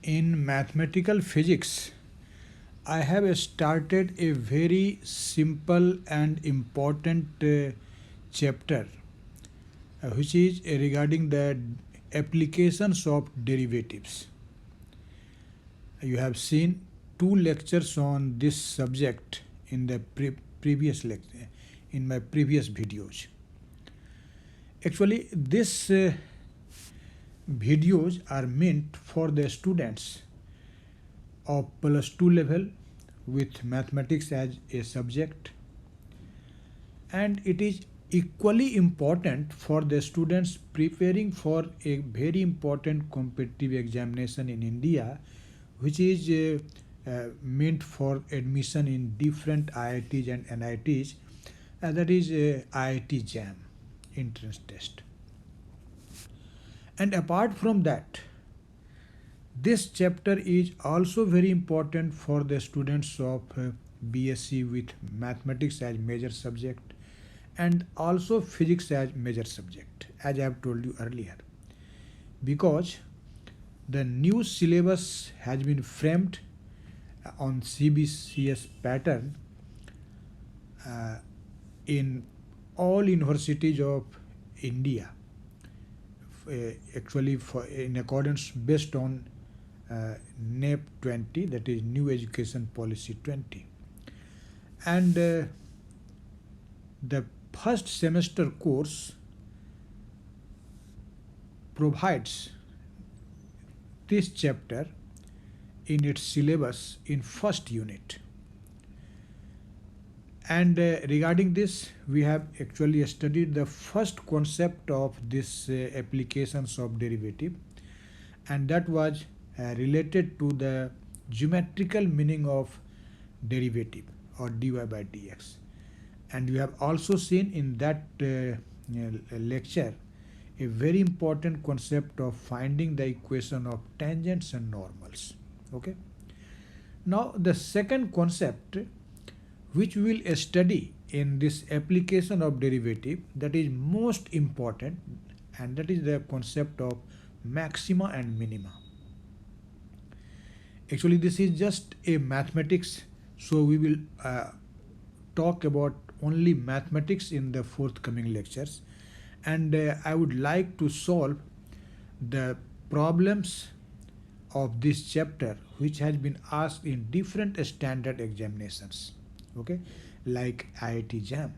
In mathematical physics, I have started a very simple and important chapter, which is regarding the applications of derivatives. You have seen two lectures on this subject in the previous lecture, in my previous videos. Actually, these videos are meant for the students of plus 2 level with mathematics as a subject, and it is equally important for the students preparing for a very important competitive examination in India, which is meant for admission in different IITs and NITs, and that is IIT JAM entrance test. And apart from that, this chapter is also very important for the students of BSc with mathematics as major subject and also physics as major subject, as I have told you earlier, because the new syllabus has been framed on CBCS pattern uh, in all universities of India, actually in accordance based on NEP 20, that is New Education Policy 20. And the first semester course provides this chapter in its syllabus in first unit. And regarding this, we have actually studied the first concept of this applications of derivative, and that was related to the geometrical meaning of derivative or dy by dx. And we have also seen in that lecture a very important concept of finding the equation of tangents and normals. Okay. Now the second concept which we will study in this application of derivative, that is most important, and that is the concept of maxima and minima. Actually, this is just a mathematics, so we will talk about only mathematics in the forthcoming lectures, and I would like to solve the problems of this chapter which has been asked in different standard examinations, okay, like IIT JAM.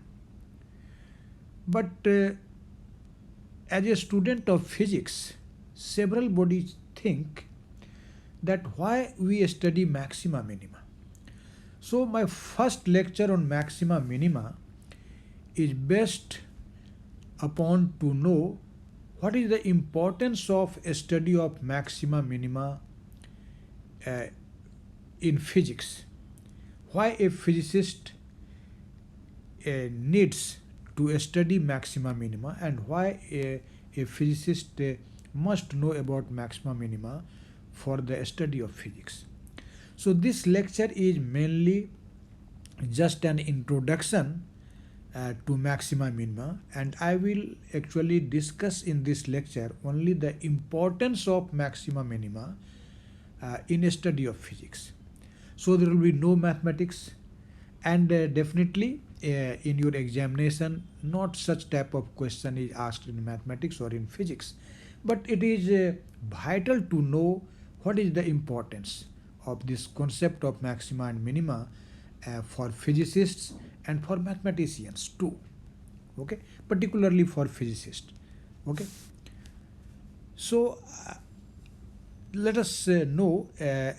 But as a student of physics, several bodies think that why we study maxima minima. So my first lecture on maxima minima is based upon to know what is the importance of a study of maxima minima in physics. Why a physicist needs to study maxima minima, and why a physicist must know about maxima minima for the study of physics. So this lecture is mainly just an introduction to maxima minima, and I will actually discuss in this lecture only the importance of maxima minima in a study of physics. So there will be no mathematics, and definitely in your examination not such type of question is asked in mathematics or in physics, but it is vital to know what is the importance of this concept of maxima and minima for physicists and for mathematicians too, okay, particularly for physicists. Okay, so let us know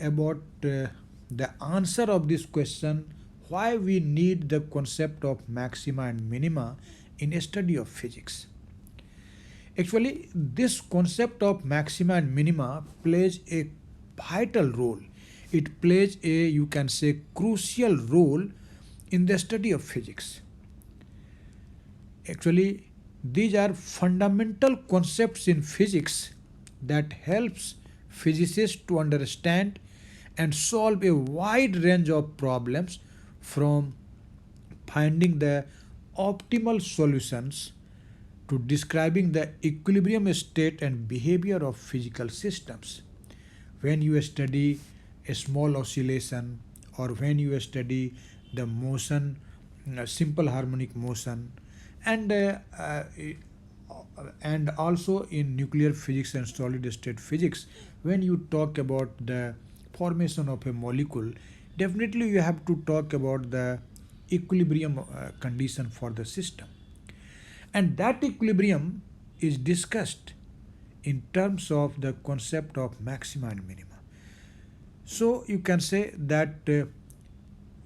about the answer of this question, why we need the concept of maxima and minima in a study of physics. Actually, this concept of maxima and minima plays a vital role. It plays a, you can say, crucial role in the study of physics. Actually, these are fundamental concepts in physics that helps physicists to understand and solve a wide range of problems, from finding the optimal solutions to describing the equilibrium state and behavior of physical systems. when you study a small oscillation, or when you study the motion, simple harmonic motion, and and also in nuclear physics and solid state physics, when you talk about the formation of a molecule, definitely you have to talk about the equilibrium condition for the system, and that equilibrium is discussed in terms of the concept of maxima and minima. So you can say that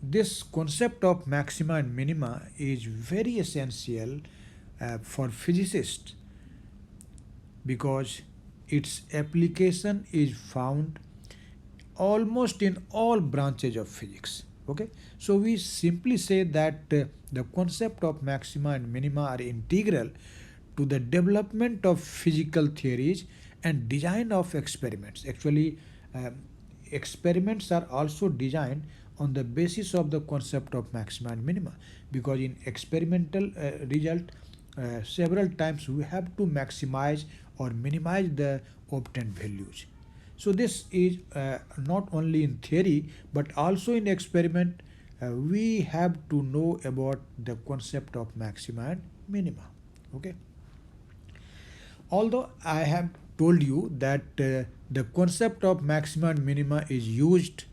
this concept of maxima and minima is very essential for physicists, because its application is found almost in all branches of physics. Okay, so we simply say that the concept of maxima and minima are integral to the development of physical theories and design of experiments. Actually, um, experiments are also designed on the basis of the concept of maxima and minima, because in experimental result, several times we have to maximize or minimize the obtained values. So this is not only in theory but also in experiment. We have to know about the concept of maxima and minima. Okay. Although I have told you that the concept of maxima and minima is used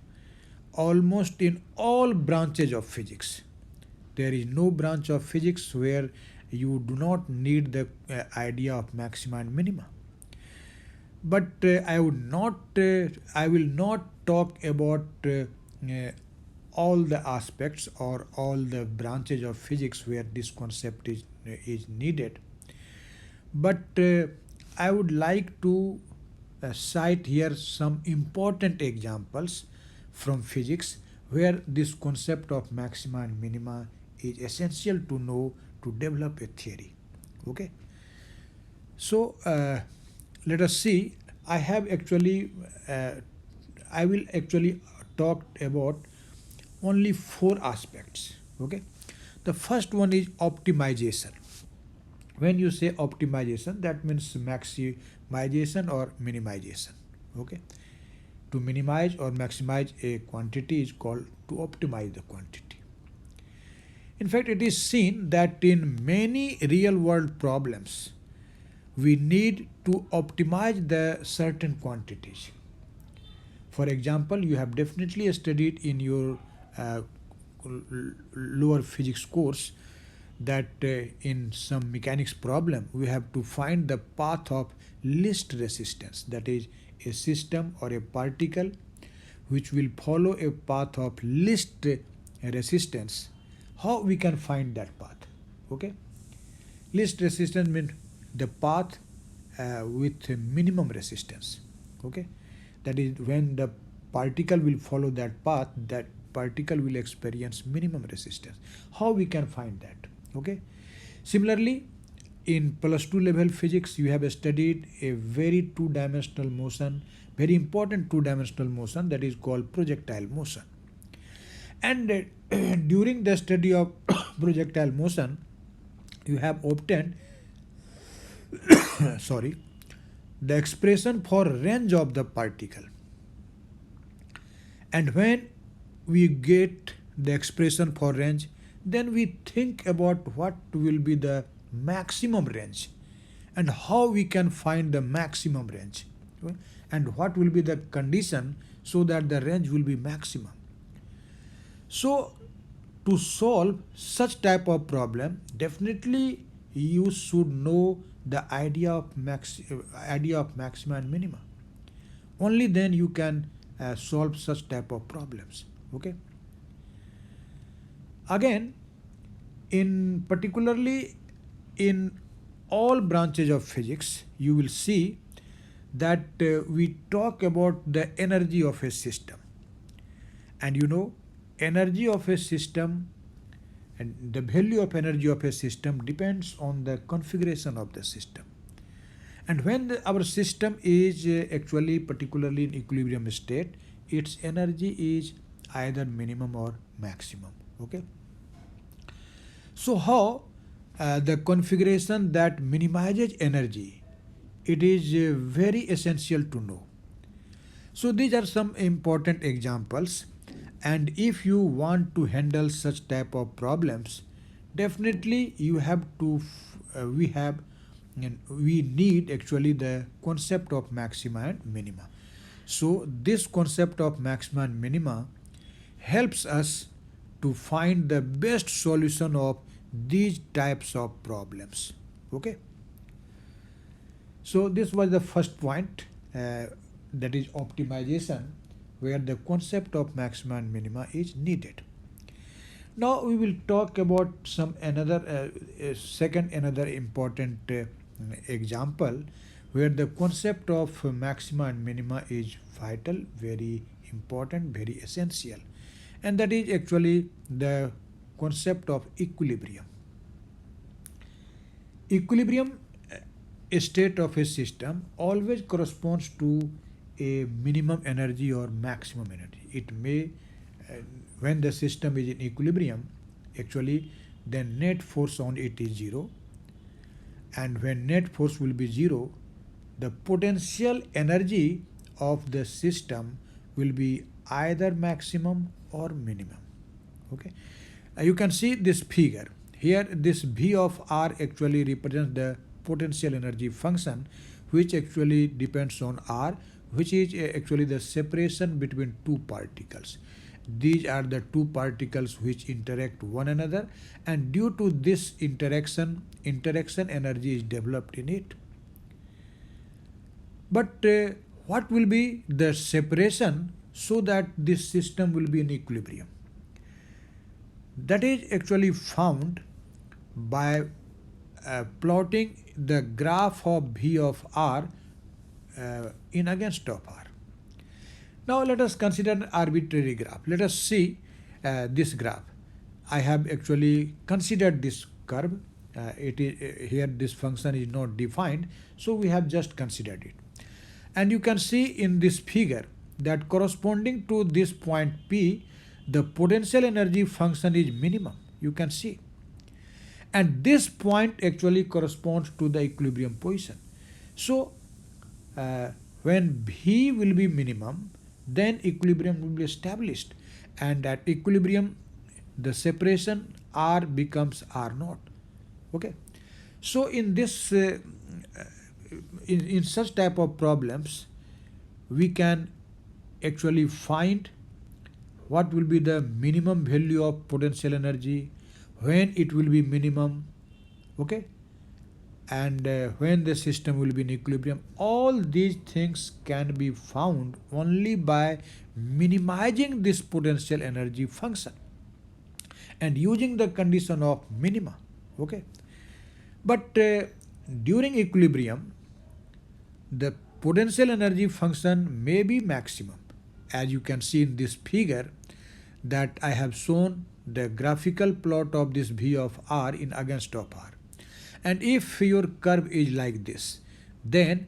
almost in all branches of physics. There is no branch of physics where you do not need the idea of maxima and minima. But I will not talk about all the aspects or all the branches of physics where this concept is needed. But I would like to cite here some important examples from physics where this concept of maxima and minima is essential to know to develop a theory. Okay. So let us see. I will actually talk about only four aspects. Okay. The first one is optimization. When you say optimization, that means maximization or minimization. Okay. To minimize or maximize a quantity is called to optimize the quantity. In fact, it is seen that in many real world problems, we need to optimize the certain quantities. For example, you have definitely studied in your uh, lower physics course that in some mechanics problem we have to find the path of least resistance, that is a system or a particle which will follow a path of least resistance. How we can find that path? Okay, least resistance means the path with minimum resistance. Okay, that is when the particle will follow that path, that particle will experience minimum resistance. How we can find that? Okay, similarly in plus 2 level physics you have studied a very two-dimensional motion, very important two-dimensional motion, that is called projectile motion. And during the study of projectile motion you have obtained sorry, the expression for range of the particle. And when we get the expression for range, then we think about what will be the maximum range and how we can find the maximum range, okay? And what will be the condition so that the range will be maximum. So to solve such type of problem, definitely you should know the idea of maxima and minima. Only then you can solve such type of problems. Okay. Again, in particularly in all branches of physics, you will see that we talk about the energy of a system. And you know, energy of a system and the value of energy of a system depends on the configuration of the system. And when our system is actually particularly in equilibrium state, its energy is either minimum or maximum. Okay. So how the configuration that minimizes energy, it is very essential to know. So these are some important examples, and if you want to handle such type of problems, definitely you have to we have and we need actually the concept of maxima and minima. So this concept of maxima and minima helps us to find the best solution of these types of problems. Okay, so this was the first point, that is optimization, where the concept of maxima and minima is needed. Now we will talk about some another second another important example where the concept of maxima and minima is vital, very important, very essential, and that is actually the concept of equilibrium. Equilibrium state of a system always corresponds to a minimum energy or maximum energy. It may, uh, when the system is in equilibrium, actually the net force on it is zero, and when net force will be zero, the potential energy of the system will be either maximum or minimum. Okay, you can see this figure here. This V of R actually represents the potential energy function, which actually depends on R, which is actually the separation between two particles. These are the two particles which interact one another, and due to this interaction energy is developed in it. But what will be the separation so that this system will be in equilibrium? That is actually found by plotting the graph of V of R in against of R. Now let us consider an arbitrary graph. Let us see this graph. I have actually considered this curve. It is here this function is not defined, so we have just considered it. And you can see in this figure that corresponding to this point P, the potential energy function is minimum. You can see. And this point actually corresponds to the equilibrium position. So when V will be minimum, then equilibrium will be established, and at equilibrium the separation R becomes R naught. Okay, so in this in such type of problems, we can actually find what will be the minimum value of potential energy, when it will be minimum, okay, and when the system will be in equilibrium. All these things can be found only by minimizing this potential energy function and using the condition of minima. Okay, but during equilibrium the potential energy function may be maximum, as you can see in this figure that I have shown the graphical plot of this V of R in against of R. And if your curve is like this, then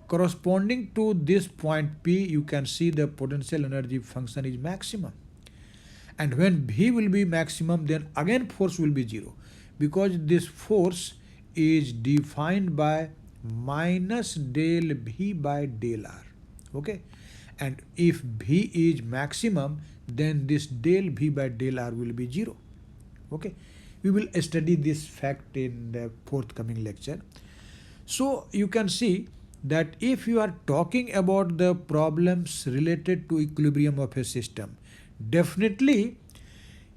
corresponding to this point P, you can see the potential energy function is maximum. And when V will be maximum, then again force will be zero, because this force is defined by minus del V by del R. Okay, and if V is maximum, then this del V by del R will be zero. Okay, we will study this fact in the forthcoming lecture. So you can see that if you are talking about the problems related to equilibrium of a system, definitely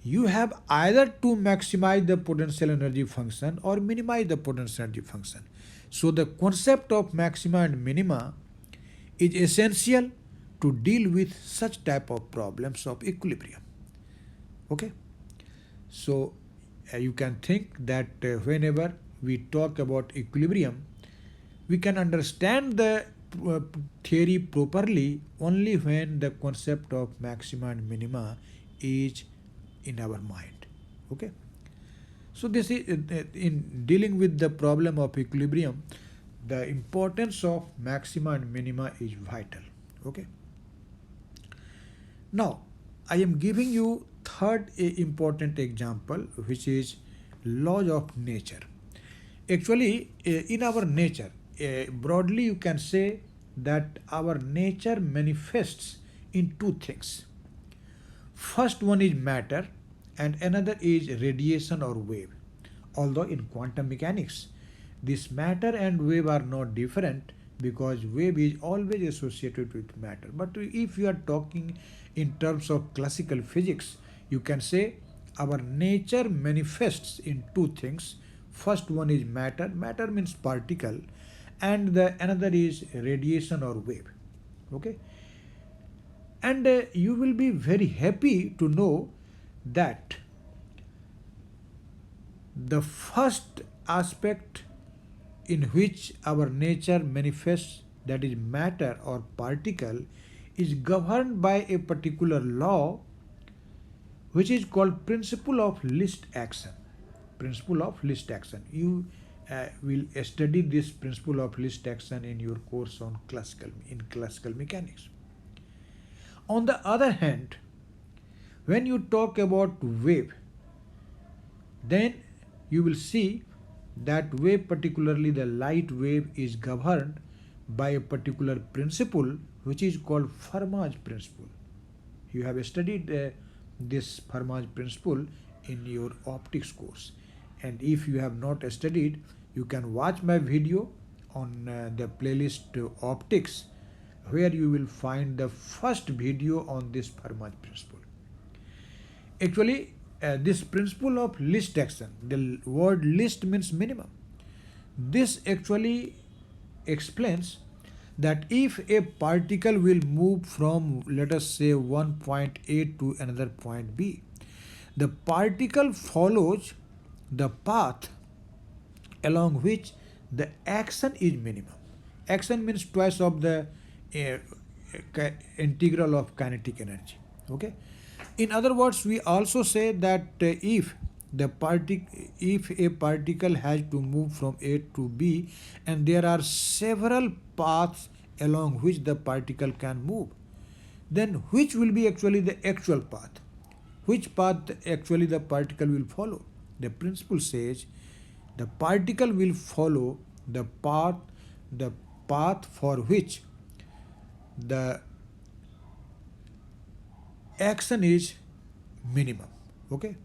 you have either to maximize the potential energy function or minimize the potential energy function. So the concept of maxima and minima is essential to deal with such type of problems of equilibrium. Okay, so you can think that whenever we talk about equilibrium, we can understand the theory properly only when the concept of maxima and minima is in our mind. Okay, so this is in dealing with the problem of equilibrium, the importance of maxima and minima is vital. Okay, now I am giving you third important example, which is laws of nature. Actually in our nature, broadly you can say that our nature manifests in two things. First one is matter and another is radiation or wave. Although in quantum mechanics, this matter and wave are not different because wave is always associated with matter. But if you are talking in terms of classical physics, you can say our nature manifests in two things. First one is matter. Matter means particle, and the another is radiation or wave. Okay, and you will be very happy to know that the first aspect in which our nature manifests, that is matter or particle, is governed by a particular law which is called principle of least action. Principle of least action. You will study this principle of least action in your course on classical mechanics. On the other hand, when you talk about wave, then you will see that wave, particularly the light wave, is governed by a particular principle which is called Fermat's principle. You have studied this Fermat's principle in your optics course, and if you have not studied, you can watch my video on the playlist optics, where you will find the first video on this Fermat's principle. Actually, this principle of least action, the word least means minimum. This actually explains that if a particle will move from, let us say, one point A to another point B, the particle follows the path along which the action is minimum. Action means twice of the integral of kinetic energy. Okay. In other words, we also say that if a particle has to move from A to B, and there are several paths along which the particle can move, then which will be actually the actual path? Which path actually the particle will follow? The principle says the particle will follow the path for which the action is minimum. Okay,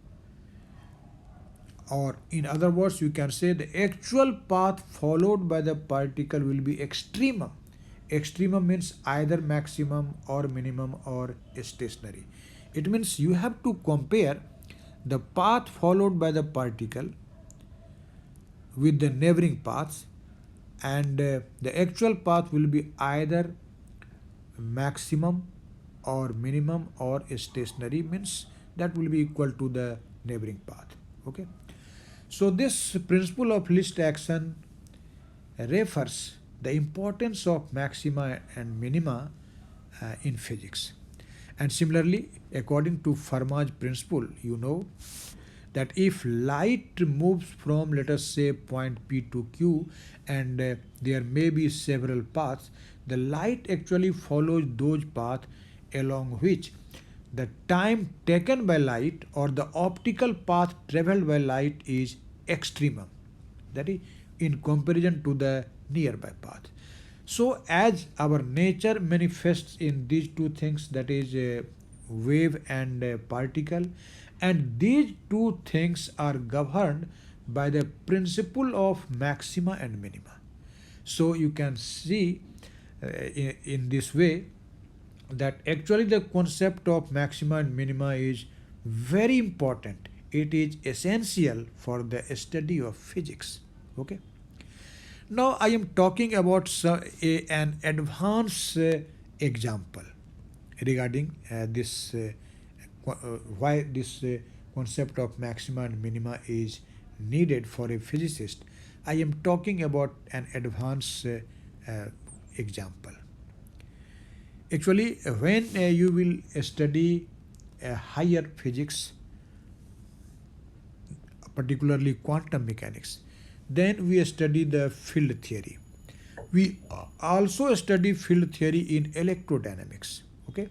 or in other words, you can say the actual path followed by the particle will be extremum. Extremum means either maximum or minimum or stationary. It means you have to compare the path followed by the particle with the neighboring paths, and the actual path will be either maximum or minimum or stationary, means that will be equal to the neighboring path. Okay, so this principle of least action refers the importance of maxima and minima in physics. And similarly, according to Fermat's principle, you know that if light moves from, let us say, point P to Q, and there may be several paths, the light actually follows those paths along which the time taken by light or the optical path traveled by light is extremum, that is in comparison to the nearby path. So as our nature manifests in these two things, that is wave and particle, and these two things are governed by the principle of maxima and minima. So you can see in this way that actually the concept of maxima and minima is very important. It is essential for the study of physics. Okay. Now I am talking about an advanced example regarding this why this concept of maxima and minima is needed for a physicist. I am talking about an advanced example. Actually, when you will study higher physics, particularly quantum mechanics, then we study the field theory. We also study field theory in electrodynamics. Okay,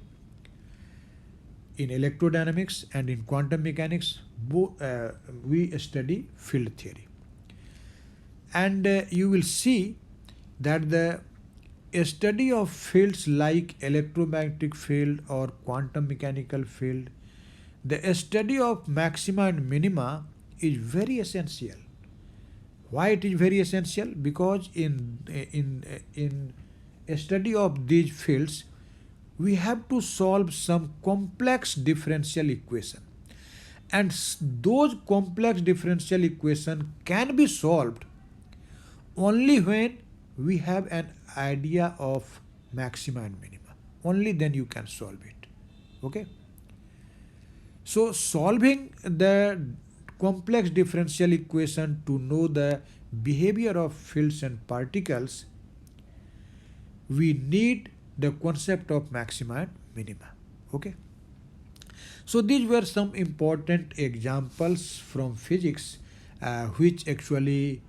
in electrodynamics and in quantum mechanics, we study field theory, and you will see that the a study of fields like electromagnetic field or quantum mechanical field, the study of maxima and minima is very essential. Why it is very essential? Because in a study of these fields, we have to solve some complex differential equation, and those complex differential equation can be solved only when we have an idea of maxima and minima. Only then you can solve it. Okay. So solving the complex differential equation to know the behavior of fields and particles, we need the concept of maxima and minima. Okay. So these were some important examples from physics which actually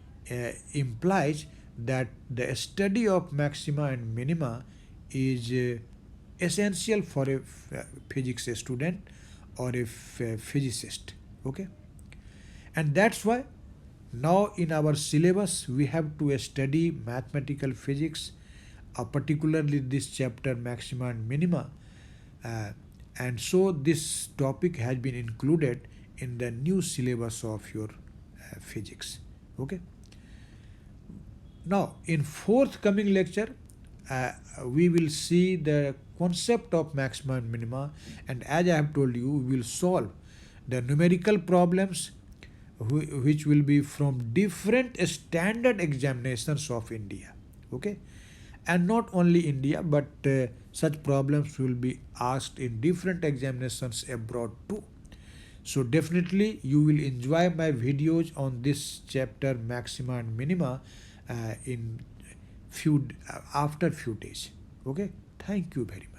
implies that the study of maxima and minima is essential for a physics student or a physicist. Okay. And that's why now in our syllabus we have to study mathematical physics, particularly this chapter maxima and minima, uh, and so this topic has been included in the new syllabus of your physics. Okay. Now in forthcoming lecture we will see the concept of maxima and minima, and as I have told you, we will solve the numerical problems which will be from different standard examinations of India. Okay. And not only India, but such problems will be asked in different examinations abroad too. So definitely you will enjoy my videos on this chapter maxima and minima in few after few days. Okay. Thank you very much.